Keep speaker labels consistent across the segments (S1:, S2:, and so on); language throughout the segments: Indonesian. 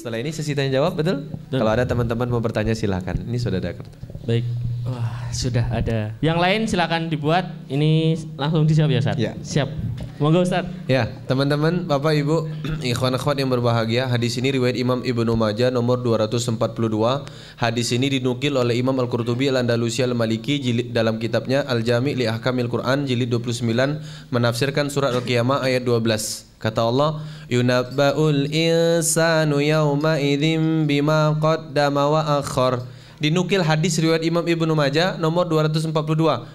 S1: Setelah ini sesi tanya jawab, betul? Kalau ada teman-teman mau bertanya silakan. Ini sudah ada kertas.
S2: Baik. Wah, sudah ada. Yang lain silakan dibuat. Ini langsung dijawab ya, Ustaz?
S1: Ya.
S2: Siap. Monggo, Ustaz.
S1: Ya, teman-teman, Bapak Ibu, ikhwan akhwat yang berbahagia, hadis ini riwayat Imam Ibnu Majah nomor 242. Hadis ini dinukil oleh Imam Al-Qurtubi Al-Andalusi Al-Maliki jilid dalam kitabnya Al-Jami' li Ahkamil Quran jilid 29 menafsirkan surat Al-Qiyamah ayat 12. Kata Allah, yunabba'ul insanu yawma idzim bima qaddama wa akhar. Dinukil hadis riwayat Imam Ibnu Majah nomor 242,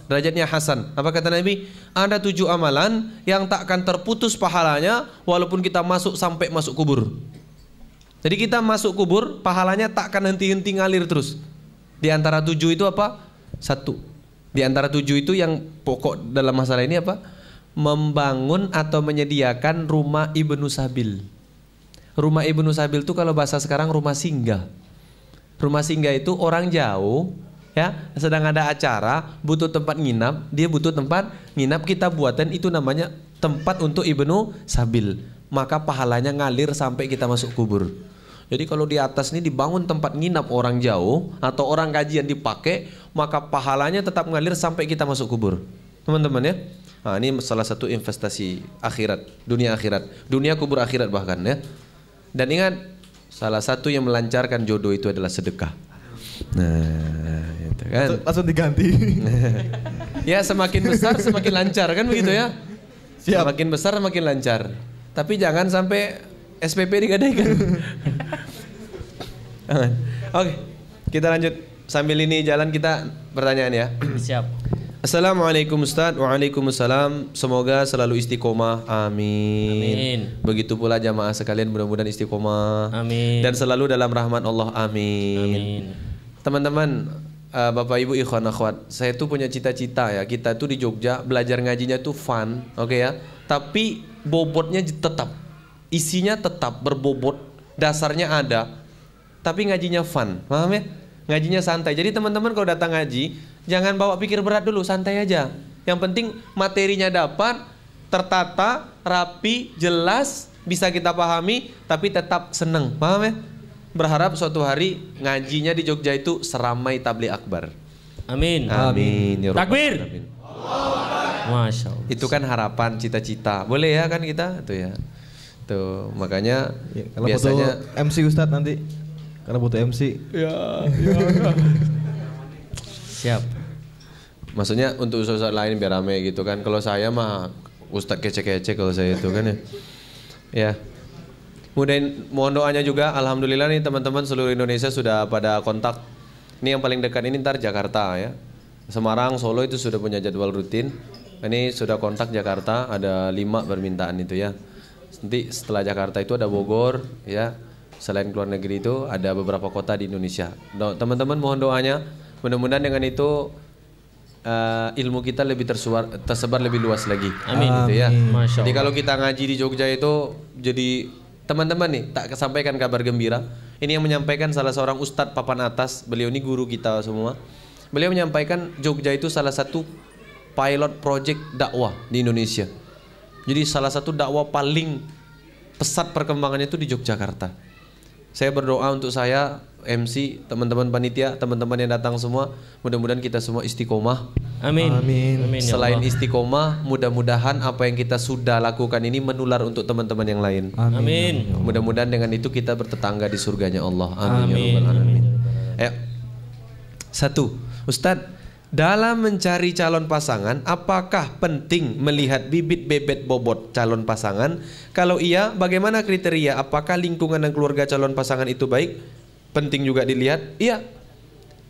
S1: derajatnya hasan. Apa kata Nabi? Ada 7 amalan yang tak akan terputus pahalanya walaupun kita sampai masuk kubur. Jadi kita masuk kubur, pahalanya tak akan henti-henti ngalir terus. Di antara 7 itu apa? 1. Di antara 7 itu yang pokok dalam masalah ini apa? Membangun atau menyediakan rumah Ibnu Sabil. Rumah Ibnu Sabil itu kalau bahasa sekarang rumah singgah. Rumah singgah itu orang jauh ya, sedang ada acara, butuh tempat nginap, dia butuh tempat nginap, kita buatan itu namanya tempat untuk Ibnu Sabil. Maka pahalanya ngalir sampai kita masuk kubur. Jadi kalau di atas ini dibangun tempat nginap orang jauh atau orang kajian dipakai, maka pahalanya tetap ngalir sampai kita masuk kubur. Teman-teman ya. Nah, ini salah satu investasi akhirat, dunia akhirat, dunia kubur akhirat bahkan ya. Dan ingat, salah satu yang melancarkan jodoh itu adalah sedekah. Nah, itu kan.
S3: Langsung diganti.
S1: Ya, semakin besar semakin lancar kan begitu ya.
S3: Siap.
S1: Semakin besar semakin lancar. Tapi jangan sampai SPP digadaikan. Oke, kita lanjut. Sambil ini jalan kita pertanyaan ya.
S2: Siap.
S1: Assalamualaikum Ustaz. Waalaikumsalam. Semoga selalu istiqomah. Amin.
S2: Amin.
S1: Begitu pula jamaah sekalian mudah-mudahan istiqomah.
S2: Amin.
S1: Dan selalu dalam rahmat Allah. Amin.
S2: Amin.
S1: Teman-teman, Bapak Ibu ikhwan akhwat, saya tuh punya cita-cita ya. Kita tuh di Jogja belajar ngajinya tuh fun, oke ya. Tapi bobotnya tetap, isinya tetap berbobot, dasarnya ada. Tapi ngajinya fun, paham ya? Ngajinya santai. Jadi teman-teman kalau datang ngaji, jangan bawa pikir berat dulu, santai aja. Yang penting materinya dapat, tertata, rapi, jelas, bisa kita pahami, tapi tetap seneng, paham ya? Berharap suatu hari ngajinya di Jogja itu seramai tabligh akbar.
S2: Amin.
S1: Amin. Ya Rabbal
S2: Takbir.
S1: Alamin.
S2: Masya Allah.
S1: Itu kan harapan, cita-cita. Boleh ya kan kita? Tuh ya. Tuh, makanya
S3: Ya, kalau
S1: biasanya
S3: butuh MC Ustadz nanti. Karena butuh MC.
S2: Siap.
S1: maksudnya untuk ustaz lain biar rame gitu kan. Kalau saya mah ustaz kece-kece kalau saya itu kan ya. Ya. Mohon doanya juga. Alhamdulillah nih teman-teman seluruh Indonesia sudah pada kontak. Ini yang paling dekat ini ntar Jakarta ya. Semarang, Solo itu sudah punya jadwal rutin. Ini sudah kontak Jakarta, ada 5 permintaan itu ya. Nanti setelah Jakarta itu ada Bogor ya. Selain keluar negeri itu ada beberapa kota di Indonesia. Teman-teman mohon doanya. Mudah-mudahan dengan itu ilmu kita lebih tersebar lebih luas lagi.
S2: Amin.
S1: Gitu ya.
S2: Masya
S1: Jadi
S2: Allah.
S1: kalau kita ngaji di Jogja itu jadi teman-teman nih tak sampaikan kabar gembira. Ini yang menyampaikan salah seorang ustadz papan atas. Beliau ini guru kita semua. Beliau menyampaikan Jogja itu salah satu pilot project dakwah di Indonesia. Jadi salah satu dakwah paling pesat perkembangannya itu di Yogyakarta. Saya berdoa untuk saya, MC, teman-teman panitia, teman-teman yang datang semua, mudah-mudahan kita semua istiqomah.
S2: Amin.
S3: Amin.
S2: Amin ya
S1: Selain
S2: Allah.
S1: istiqomah, mudah-mudahan apa yang kita sudah lakukan ini menular untuk teman-teman yang lain.
S2: Amin.
S1: Mudah-mudahan dengan itu kita bertetangga di surganya Allah. Amin. Ya
S2: Amin.
S1: Rabbal Alamin.
S2: Amin.
S1: Ayo. 1. Ustadz, dalam mencari calon pasangan, apakah penting melihat bibit bebet bobot calon pasangan? Kalau iya, bagaimana kriteria? Apakah lingkungan dan keluarga calon pasangan itu baik? Penting juga dilihat. Iya.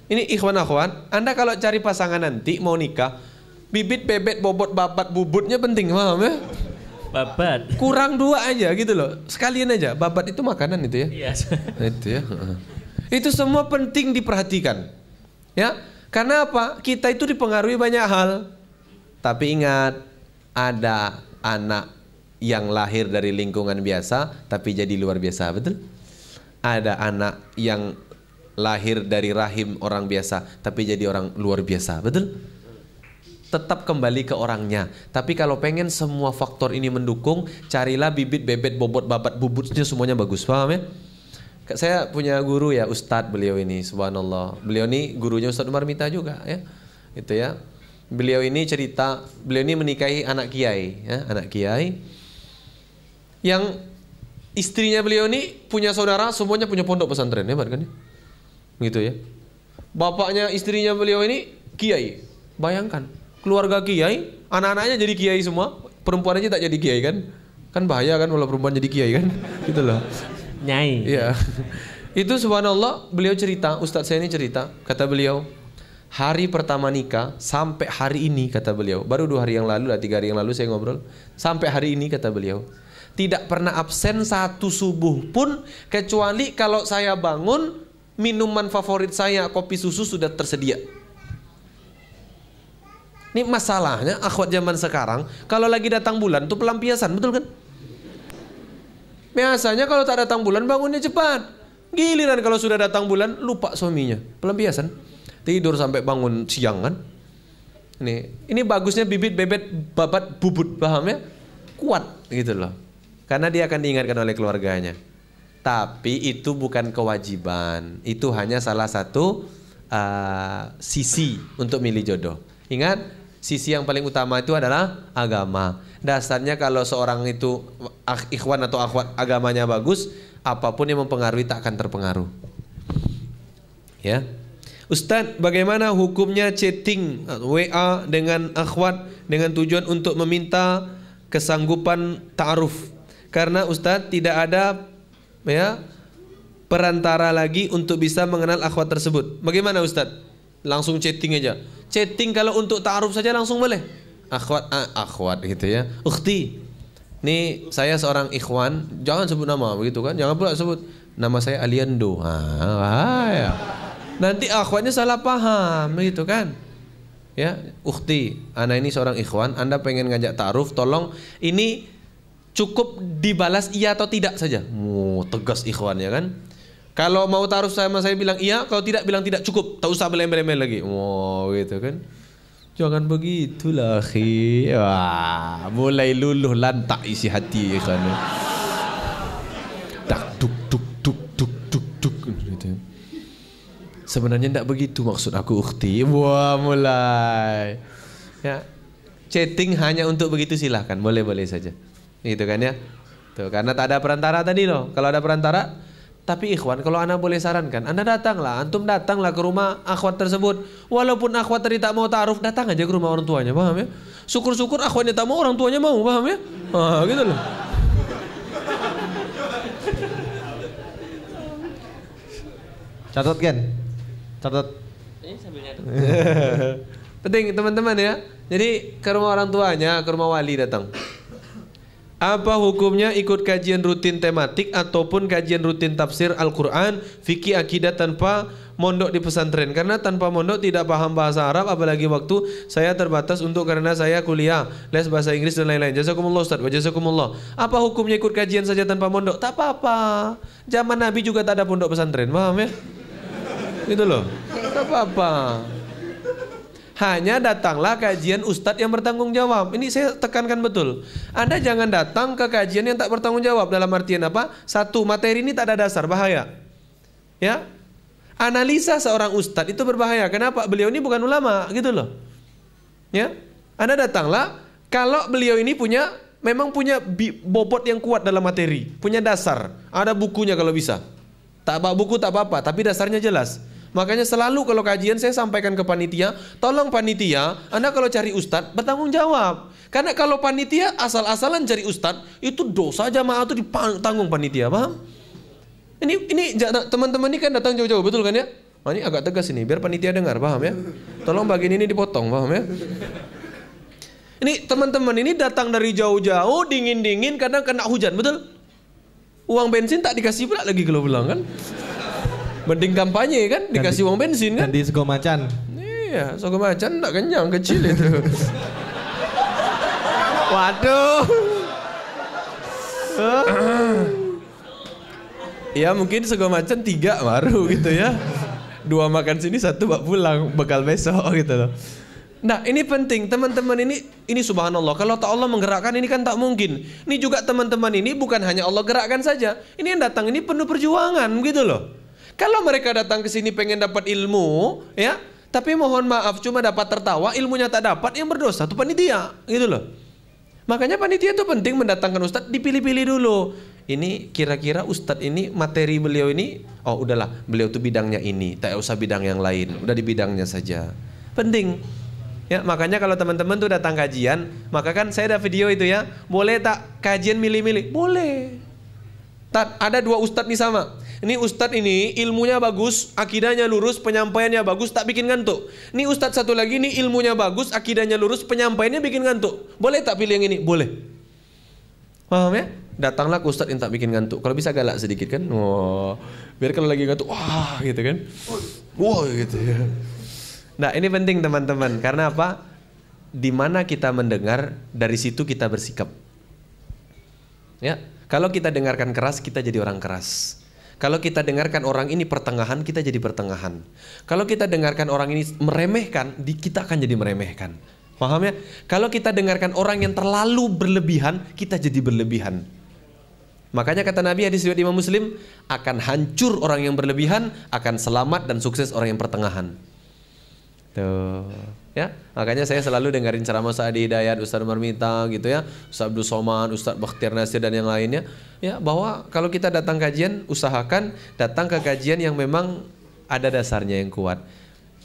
S1: Ini ikhwan akhwan, Anda kalau cari pasangan nanti mau nikah, bibit bebet bobot babat bubutnya penting, paham ya?
S2: Babat.
S1: Kurang 2 aja gitu loh. Sekalian aja. Babat itu makanan itu ya.
S2: Iya.
S1: Itu ya. Itu semua penting diperhatikan. Ya, karena apa? Kita itu dipengaruhi banyak hal. Tapi ingat, ada anak yang lahir dari lingkungan biasa tapi jadi luar biasa, betul? Ada anak yang lahir dari rahim orang biasa tapi jadi orang luar biasa, betul? Tetap kembali ke orangnya. Tapi kalau pengen semua faktor ini mendukung, carilah bibit bebet bobot babat bubutnya semuanya bagus, paham ya? Saya punya guru ya, Ustadz beliau ini, subhanallah. Beliau ini gurunya Ustadz Umar Mita juga ya. Itu ya. Beliau ini cerita, beliau ini menikahi anak kiai, ya, anak kiai. Yang istrinya beliau ini punya saudara, semuanya punya pondok pesantren, hebat kan ya? Gitu ya. Bapaknya istrinya beliau ini kiai. Bayangkan, keluarga kiai, anak-anaknya jadi kiai semua, perempuan aja tak jadi kiai kan? Kan bahaya kan kalau perempuan jadi kiai kan? Gitu loh.
S2: Nyai.
S1: Iya. Itu subhanallah, beliau cerita, Ustadz saya ini cerita, kata beliau, hari pertama nikah sampai hari ini kata beliau, baru 2 hari yang lalu lah, 3 hari yang lalu saya ngobrol, sampai hari ini kata beliau, tidak pernah absen satu subuh pun kecuali kalau saya bangun minuman favorit saya kopi susu sudah tersedia. Ini masalahnya akhwat zaman sekarang kalau lagi datang bulan tuh pelampiasan, betul kan? Biasanya kalau tak datang bulan bangunnya cepat. Giliran kalau sudah datang bulan lupa suaminya. Pelampiasan. Tidur sampai bangun siang kan. Ini bagusnya bibit bebet babat bubut, paham ya? Kuat gitu loh. Karena dia akan diingatkan oleh keluarganya. Tapi itu bukan kewajiban. Itu hanya salah satu sisi untuk milih jodoh. Ingat, sisi yang paling utama itu adalah agama. Dasarnya kalau seorang itu ikhwan atau akhwat agamanya bagus, apapun yang mempengaruhi tak akan terpengaruh. Ya. Ustadz, bagaimana hukumnya chatting WA dengan akhwat dengan tujuan untuk meminta kesanggupan ta'aruf? Karena Ustadz tidak ada ya perantara lagi untuk bisa mengenal akhwat tersebut. Bagaimana Ustadz? Langsung chatting aja. Chatting kalau untuk ta'aruf saja langsung boleh. Akhwat gitu ya. Ukhti. Nih saya seorang ikhwan, jangan sebut nama begitu kan. Jangan pula sebut nama saya Aliando. Ya. Nanti akhwatnya salah paham begitu kan. Ya, ukhti, ana ini seorang ikhwan, Anda pengen ngajak ta'aruf, tolong ini cukup dibalas iya atau tidak saja. Tegas ikhwannya kan. Kalau mau ta'aruf sama saya bilang iya, kalau tidak bilang tidak, cukup. Tak usah belem-belem lagi. Gitu kan. Jangan begitulah, akhi. Wah, mulai luluh lantak isi hati kan. Tak duk duk duk duk duk duk gitu. Sebenarnya tidak begitu maksud aku, ukhti. Wah, mulai. Ya. Chatting hanya untuk begitu silahkan, boleh-boleh saja. Gitu kan ya. Tuh, karena tak ada perantara tadi loh. Kalau ada perantara, tapi ikhwan, kalau Anda boleh sarankan, Anda datanglah, antum datanglah ke rumah akhwat tersebut. Walaupun akhwat tadi tak mau ta'aruf, datang aja ke rumah orang tuanya, paham ya? Syukur-syukur akhwatnya tak mau, orang tuanya mau, paham ya? Gitu loh.
S3: Catat Ken. Catat.
S2: Ini sambil nyatet.
S1: Penting teman-teman ya. Jadi ke rumah orang tuanya, ke rumah wali datang. Apa hukumnya ikut kajian rutin tematik ataupun kajian rutin tafsir Al-Quran, fikih, akidah tanpa mondok di pesantren? Karena tanpa mondok tidak paham bahasa Arab, apalagi waktu saya terbatas untuk karena saya kuliah, les bahasa Inggris dan lain-lain. Jazakumullah Ustaz, wa jazakumullah. Apa hukumnya ikut kajian saja tanpa mondok? Tak apa-apa. Zaman Nabi juga tak ada pondok pesantren, paham ya? Gitu loh. Tak apa-apa. Hanya datanglah kajian ustadz yang bertanggung jawab. Ini saya tekankan betul. Anda jangan datang ke kajian yang tak bertanggung jawab. Dalam artian apa? Satu, materi ini tak ada dasar, bahaya. Ya, analisa seorang ustadz itu berbahaya. Kenapa? Beliau ini bukan ulama, gitu loh. Ya, Anda datanglah kalau beliau ini memang punya bobot yang kuat dalam materi, punya dasar. Ada bukunya kalau bisa. Tak bawa buku tak apa-apa, tapi dasarnya jelas. Makanya selalu kalau kajian saya sampaikan ke panitia, tolong panitia, Anda kalau cari ustadz bertanggung jawab. Karena kalau panitia asal-asalan cari ustadz, itu dosa jamaah itu ditanggung panitia, paham? Ini teman-teman ini kan datang jauh-jauh, betul kan ya? Ini agak tegas ini, biar panitia dengar, paham ya? Tolong bagian ini dipotong, paham ya? Ini teman-teman ini datang dari jauh-jauh, dingin-dingin, kadang kena hujan, betul? Uang bensin tak dikasih pula lagi kalau pulang kan? Mending kampanye kan, dikasih uang bensin kan?
S3: Dan di Sego Macan.
S1: Iya, Sego Macan tak kenyang, kecil itu. Waduh. Ya mungkin Sego Macan 3 baru gitu ya. 2 makan sini, 1 bawa pulang, bekal besok gitu loh. Nah ini penting teman-teman, ini subhanallah, kalau tak Allah menggerakkan ini kan tak mungkin. Ini juga teman-teman ini bukan hanya Allah gerakkan saja, ini yang datang ini penuh perjuangan gitu loh. Kalau mereka datang ke sini pengen dapat ilmu ya, tapi mohon maaf cuma dapat tertawa, ilmunya tak dapat, yang berdosa itu panitia gitu loh. Makanya panitia itu penting mendatangkan ustadz, dipilih-pilih dulu. Ini kira-kira ustadz ini materi beliau ini, oh udahlah beliau tuh bidangnya ini, tak usah bidang yang lain, udah di bidangnya saja. Penting. Ya, makanya kalau teman-teman tuh datang kajian, maka kan saya ada video itu ya, boleh tak kajian milih-milih? Boleh. Ada dua ustadz nih sama. Ini ustadz ini ilmunya bagus, akidahnya lurus, penyampaiannya bagus, tak bikin ngantuk. Ini ustadz satu lagi nih ilmunya bagus, akidahnya lurus, penyampaiannya bikin ngantuk. Boleh tak pilih yang ini? Boleh. Paham ya? Datanglah ke ustadz yang tak bikin ngantuk. Kalau bisa galak sedikit kan. Wah, biar kalau lagi ngantuk, wah gitu kan. Wah gitu ya. Nah ini penting teman-teman, karena apa? Di mana kita mendengar, dari situ kita bersikap. Ya, kalau kita dengarkan keras, kita jadi orang keras. Kalau kita dengarkan orang ini pertengahan, kita jadi pertengahan. Kalau kita dengarkan orang ini meremehkan, kita akan jadi meremehkan. Paham ya? Kalau kita dengarkan orang yang terlalu berlebihan, kita jadi berlebihan. Makanya kata Nabi, hadis riwayat Imam Muslim, akan hancur orang yang berlebihan, akan selamat dan sukses orang yang pertengahan. Tuh, ya, makanya saya selalu dengerin ceramah Ustaz Adi Hidayat, Ustaz Umar Mita gitu ya, Ustaz Abdul Somad, Ustaz Bakhtiar Nasir dan yang lainnya, ya, bahwa kalau kita datang kajian, usahakan datang ke kajian yang memang ada dasarnya yang kuat.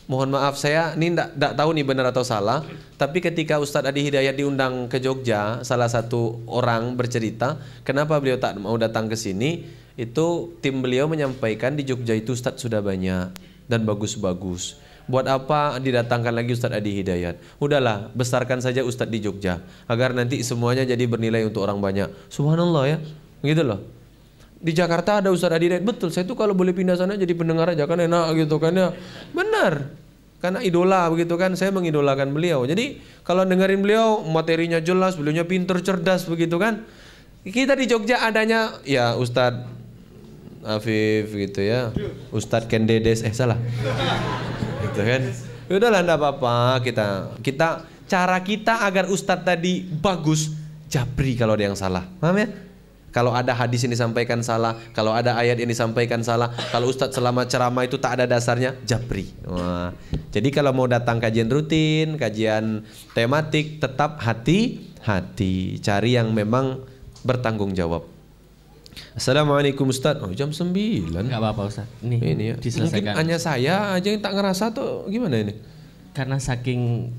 S1: Mohon maaf saya ini tidak tahu nih benar atau salah, tapi ketika Ustaz Adi Hidayat diundang ke Jogja, salah satu orang bercerita kenapa beliau tak mau datang ke sini, itu tim beliau menyampaikan di Jogja itu Ustaz sudah banyak dan bagus-bagus. Buat apa didatangkan lagi Ustadz Adi Hidayat? Udahlah, besarkan saja Ustadz di Jogja, agar nanti semuanya jadi bernilai untuk orang banyak. Subhanallah ya, gitu loh. Di Jakarta ada Ustadz Adi Hidayat, betul. Saya tuh kalau boleh pindah sana jadi pendengar aja kan enak gitu kan ya. Benar, karena idola begitu kan. Saya mengidolakan beliau. Jadi kalau dengerin beliau materinya jelas, beliaunya pinter, cerdas begitu kan. Kita di Jogja adanya ya Ustadz Afif gitu ya, Ustadz Kendedes, salah. Gitu kan. Udahlah enggak apa-apa, kita cara kita agar ustadz tadi bagus, jabri kalau ada yang salah. Paham ya? Kalau ada hadis yang disampaikan salah, kalau ada ayat yang disampaikan salah, kalau ustadz selama ceramah itu tak ada dasarnya, jabri. Wah. Jadi kalau mau datang kajian rutin, kajian tematik, tetap hati-hati, cari yang memang bertanggung jawab. Assalamualaikum Ustaz. Oh, jam 9.
S2: Enggak apa-apa Ustaz.
S1: Ini ya.
S2: Diselesaikan.
S1: Mungkin hanya saya aja yang tak ngerasa tuh gimana ini?
S2: Karena saking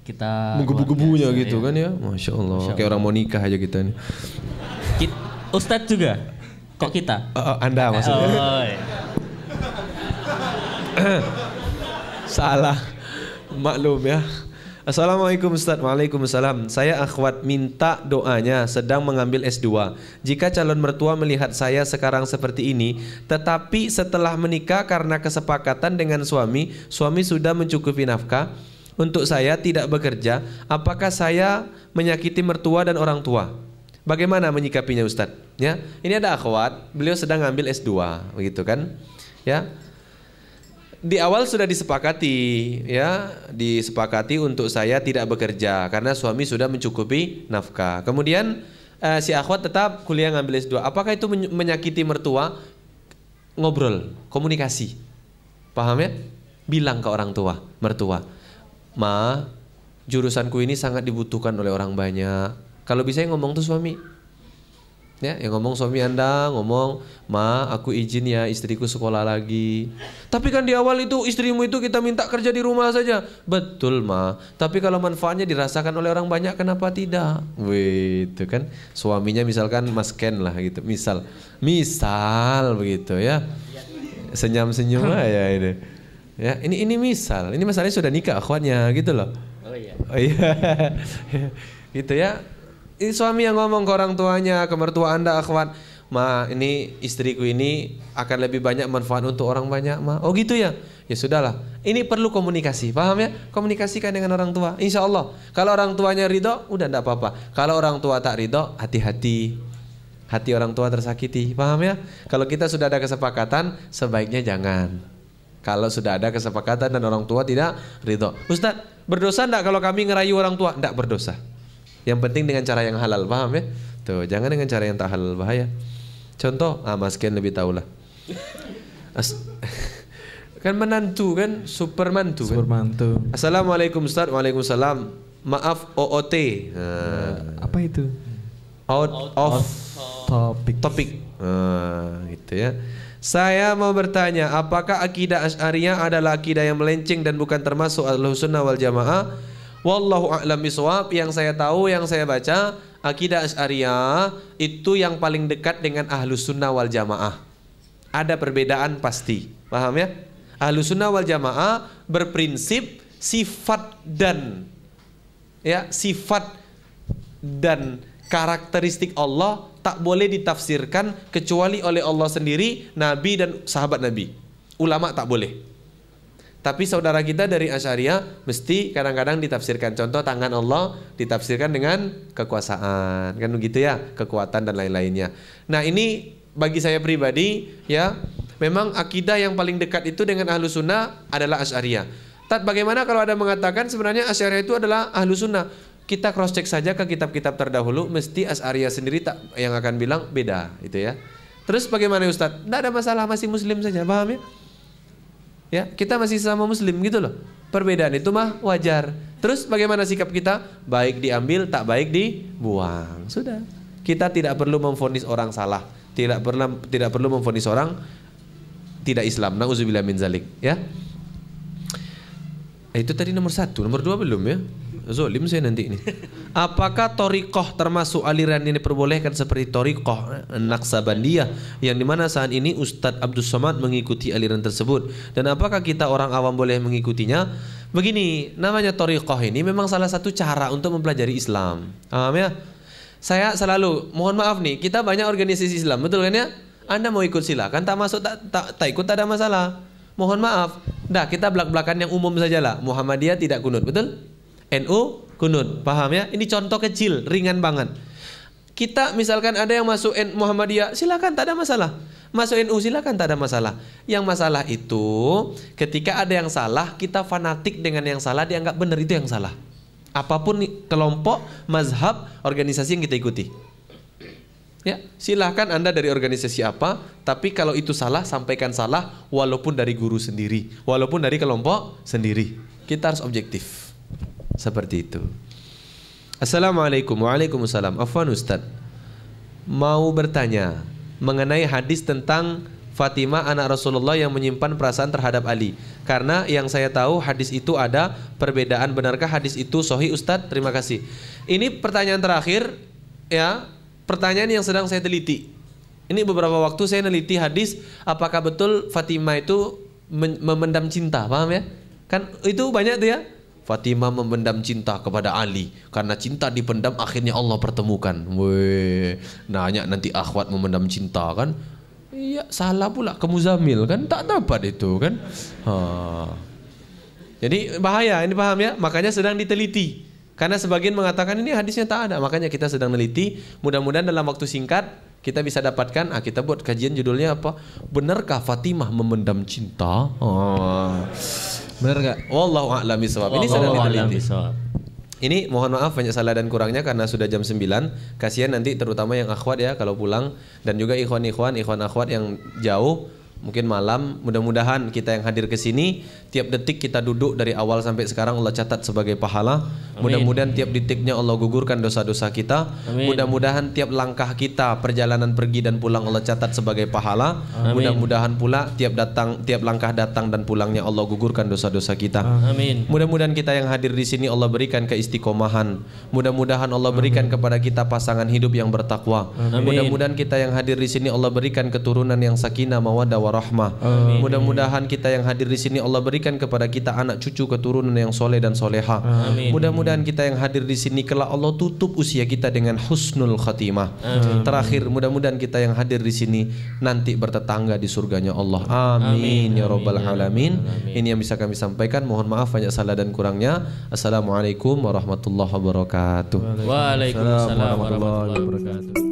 S2: kita
S1: menggebu-gebunya gitu ya. Kan ya. Masya Allah. Kayak orang mau nikah aja kita nih.
S2: Ustaz juga? Kok kita?
S1: Anda maksudnya.
S2: Oh, iya.
S1: Salah. Maklum ya. Assalamualaikum Ustaz. Waalaikumsalam. Saya akhwat minta doanya, sedang mengambil S2. Jika calon mertua melihat saya sekarang seperti ini, tetapi setelah menikah karena kesepakatan dengan suami sudah mencukupi nafkah untuk saya tidak bekerja, apakah saya menyakiti mertua dan orang tua? Bagaimana menyikapinya Ustaz? Ya, ini ada akhwat, beliau sedang ngambil S2, begitu kan? Ya. Di awal sudah disepakati ya, disepakati untuk saya tidak bekerja karena suami sudah mencukupi nafkah. Kemudian si akhwat tetap kuliah ngambil S2. Apakah itu menyakiti mertua? Ngobrol, komunikasi. Paham ya? Bilang ke orang tua, mertua, "Ma, jurusanku ini sangat dibutuhkan oleh orang banyak." Kalau bisa yang ngomong tuh suami. Ya, yang ngomong suami Anda, ngomong, "Ma, aku izin ya istriku sekolah lagi." Tapi kan di awal itu istrimu itu kita minta kerja di rumah saja. Betul, Ma. Tapi kalau manfaatnya dirasakan oleh orang banyak, kenapa tidak? Wih, itu kan suaminya misalkan Mas Ken lah gitu. Misal begitu ya. Senyum-senyum aja ini. Ya, ini misal. Ini masalahnya sudah nikah akhwatnya gitu loh.
S2: Oh iya.
S1: Oh iya. Gitu ya. Ini suami yang ngomong ke orang tuanya, ke mertua Anda akhwat, "Ma, ini istriku ini akan lebih banyak manfaat untuk orang banyak, Ma." Oh gitu ya? Ya sudahlah. Ini perlu komunikasi, paham ya? Komunikasikan dengan orang tua. Insya Allah. Kalau orang tuanya ridho, udah enggak apa-apa. Kalau orang tua tak ridho, hati-hati. Hati orang tua tersakiti, paham ya? Kalau kita sudah ada kesepakatan, sebaiknya jangan. Kalau sudah ada kesepakatan dan orang tua tidak ridho. Ustaz, berdosa enggak kalau kami ngerayu orang tua? Enggak berdosa. Yang penting dengan cara yang halal, paham ya? Tuh, jangan dengan cara yang tak halal, bahaya. Contoh, Mas Ken lebih tahu lah. Kan menantu kan, super mantu.
S3: Super mantu.
S1: Assalamualaikum Ustaz. Waalaikumsalam. Maaf OOT.
S3: Apa itu?
S1: Out of topic. Gitu ya. Saya mau bertanya, apakah akidah Asy'ariyah adalah akidah yang melenceng dan bukan termasuk Ahlussunnah wal Jamaah? Wallahu a'lam bishawab. Yang saya tahu, yang saya baca, akidah Asy'ariyah itu yang paling dekat dengan Ahlussunnah wal Jamaah. Ada perbedaan pasti, paham ya? Ahlussunnah wal Jamaah berprinsip sifat dan karakteristik Allah tak boleh ditafsirkan kecuali oleh Allah sendiri, Nabi dan sahabat Nabi. Ulama tak boleh. Tapi saudara kita dari Asy'ariyah mesti kadang-kadang ditafsirkan. Contoh, tangan Allah ditafsirkan dengan kekuasaan, kan begitu ya, kekuatan dan lain-lainnya. Nah, ini bagi saya pribadi ya, memang akidah yang paling dekat itu dengan Ahlussunnah adalah Asy'ariyah. Bagaimana kalau ada mengatakan sebenarnya Asy'ariyah itu adalah Ahlussunnah? Kita cross check saja ke kitab-kitab terdahulu, mesti Asy'ariyah sendiri yang akan bilang beda, itu ya. Terus bagaimana Ustaz? Tidak ada masalah, masih muslim saja, paham ya? Ya, kita masih sama muslim gitu loh. Perbedaan itu mah wajar. Terus bagaimana sikap kita? Baik diambil, tak baik dibuang. Sudah. Kita tidak perlu memvonis orang salah, tidak perlu memvonis orang tidak Islam. Nauzubillah min zalik, ya. Itu tadi nomor 1, nomor 2 belum ya? Zolim saya nanti ini. Apakah Thariqah termasuk aliran yang diperbolehkan seperti Thariqah Naqsabandiyah yang dimana saat ini Ustadz Abdus Somad mengikuti aliran tersebut, dan apakah kita orang awam boleh mengikutinya? Begini, namanya Thariqah ini memang salah satu cara untuk mempelajari Islam, paham ya? Saya selalu mohon maaf nih, kita banyak organisasi Islam, betul kan ya? Anda mau ikut silakan, tak masuk tak ikut tak ada masalah. Mohon maaf, dah kita belak-belakan yang umum sajalah. Muhammadiyah tidak kunut, betul? NU kunut, paham ya? Ini contoh kecil, ringan banget. Kita misalkan ada yang masuk Muhammadiyah, silakan, tak ada masalah. Masuk NU silakan, tak ada masalah. Yang masalah itu ketika ada yang salah, kita fanatik dengan yang salah, dianggap benar, itu yang salah. Apapun kelompok, mazhab, organisasi yang kita ikuti. Ya, silahkan Anda dari organisasi apa, tapi kalau itu salah, sampaikan salah, walaupun dari guru sendiri, walaupun dari kelompok sendiri. Kita harus objektif. Seperti itu. Assalamualaikum. Waalaikumsalam. Afwan Ustaz, mau bertanya mengenai hadis tentang Fatimah anak Rasulullah yang menyimpan perasaan terhadap Ali. Karena yang saya tahu hadis itu ada perbedaan. Benarkah hadis itu sahih Ustaz? Terima kasih. Ini pertanyaan terakhir ya, pertanyaan yang sedang saya teliti. Ini beberapa waktu saya neliti hadis, apakah betul Fatimah itu memendam cinta, paham ya? Kan itu banyak tuh ya. Fatimah memendam cinta kepada Ali, karena cinta dipendam akhirnya Allah pertemukan. Weh, nanya nanti akhwat memendam cinta kan? Iya, salah pula ke Muzammil kan, tak dapat itu kan. Jadi bahaya, ini paham ya? Makanya sedang diteliti. Karena sebagian mengatakan ini hadisnya tak ada, makanya kita sedang meneliti. Mudah-mudahan dalam waktu singkat kita bisa dapatkan. Kita buat kajian judulnya apa? Benarkah Fatimah memendam cinta? Benar gak? Wallahu a'lam bishawab. Ini sedang diteliti. Ini mohon maaf banyak salah dan kurangnya karena sudah jam 9. Kasihan nanti terutama yang akhwat ya kalau pulang, dan juga ikhwan akhwat yang jauh mungkin malam. Mudah-mudahan kita yang hadir ke sini, tiap detik kita duduk dari awal sampai sekarang Allah catat sebagai pahala. Mudah-mudahan tiap detiknya Allah gugurkan dosa-dosa kita. Mudah-mudahan tiap langkah kita, perjalanan pergi dan pulang Allah catat sebagai pahala. Mudah-mudahan pula tiap langkah datang dan pulangnya Allah gugurkan dosa-dosa kita. Mudah-mudahan kita yang hadir di sini Allah berikan keistiqomahan. Mudah-mudahan Allah berikan kepada kita pasangan hidup yang bertakwa. Mudah-mudahan kita yang hadir di sini Allah berikan keturunan yang sakinah, mawaddah, rahmah. Mudah-mudahan kita yang hadir di sini Allah berikan kepada kita anak cucu keturunan yang soleh dan soleha. Mudah-mudahan kita yang hadir di sini kelak Allah tutup usia kita dengan husnul khatimah. Terakhir, mudah-mudahan kita yang hadir di sini nanti bertetangga di surganya Allah. Amin ya rabbal alamin. Ini yang bisa kami sampaikan. Mohon maaf banyak salah dan kurangnya. Assalamualaikum warahmatullahi wabarakatuh.
S2: Waalaikumsalam warahmatullahi wabarakatuh.